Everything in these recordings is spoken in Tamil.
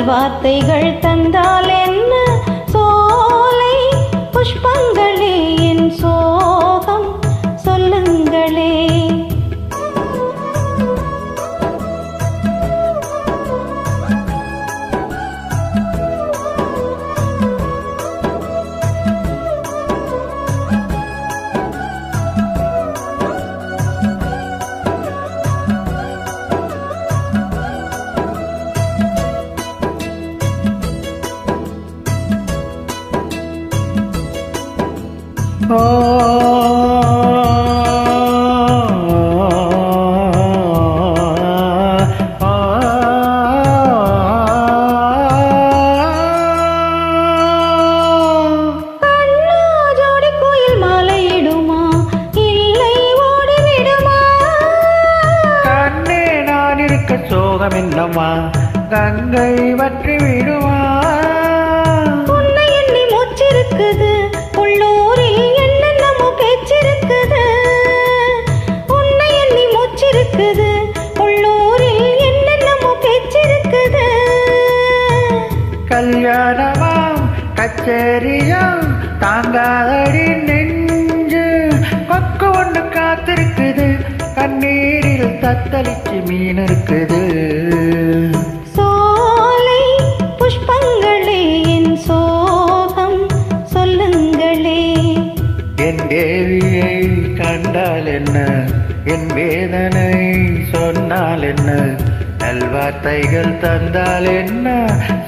நல்வார்த்தைகள் தந்தால் என்ன சோலை புஷ்பங்களே என் சோகம் சொல்லுங்களே. சோகம் என்னம்மா கங்கை வற்றி விடுமா. உன்னை எண்ணி மூச்சிருக்குது உள்ளூரில் என்னென்னமோ பேச்சிருக்குது. உன்னை எண்ணி மூச்சிருக்குது உள்ளூரில் என்னென்னமோ பேச்சிருக்குது. கல்யாணமாம் கச்சேரியாம் தாங்காதடி நெஞ்சு கொக்கு ஒண்ணு காத்திருக்குது. கண்ணீரில் தத்தளிச்சு மீன் இருக்குது. சோலை புஷ்பங்களே என் சோகம் சொல்லுங்களே. என் தேவியை கண்டால் என்ன என் வேதனை சொன்னால் என்ன நல்வார்த்தைகள் தந்தால் என்ன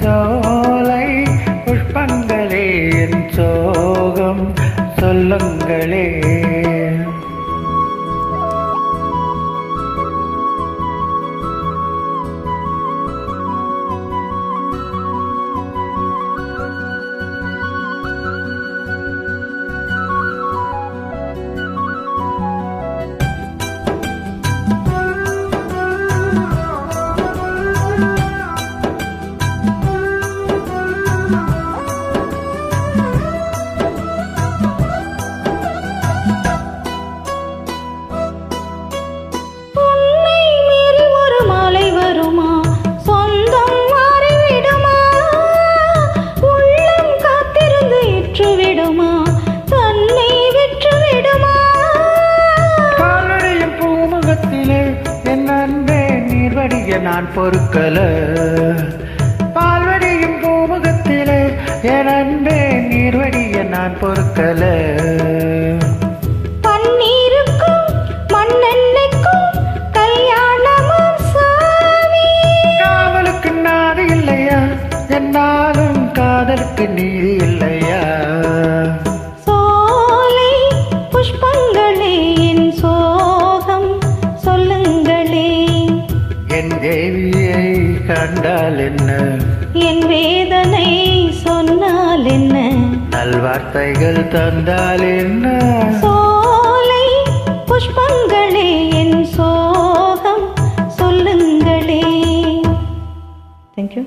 சோலை புஷ்பங்களே என் சோகம் சொல்லுங்களே. நான் பொறுக்கல பால்வடியும் பூமுகத்திலே என் அன்பே நீர்வடிய நான் பொறுக்கல. பன்னீருக்கும் மண்ணெண்ணைக்கும் கல்யாணமும் சாமி. காவலுக்கு நாடு இல்லையா என்னாலும் காதலுக்கு நீதி இல்லையா. சோலை புஷ்பங்களே என் சோகம் சொல்லுங்களே. என் தேவியை கண்டால் என்ன என் வேதனை சொன்னால் என்ன நல்வார்த்தைகள் தந்தால் என்ன சோலை புஷ்பங்களே என் சோகம் சொல்லுங்களே. Thank you.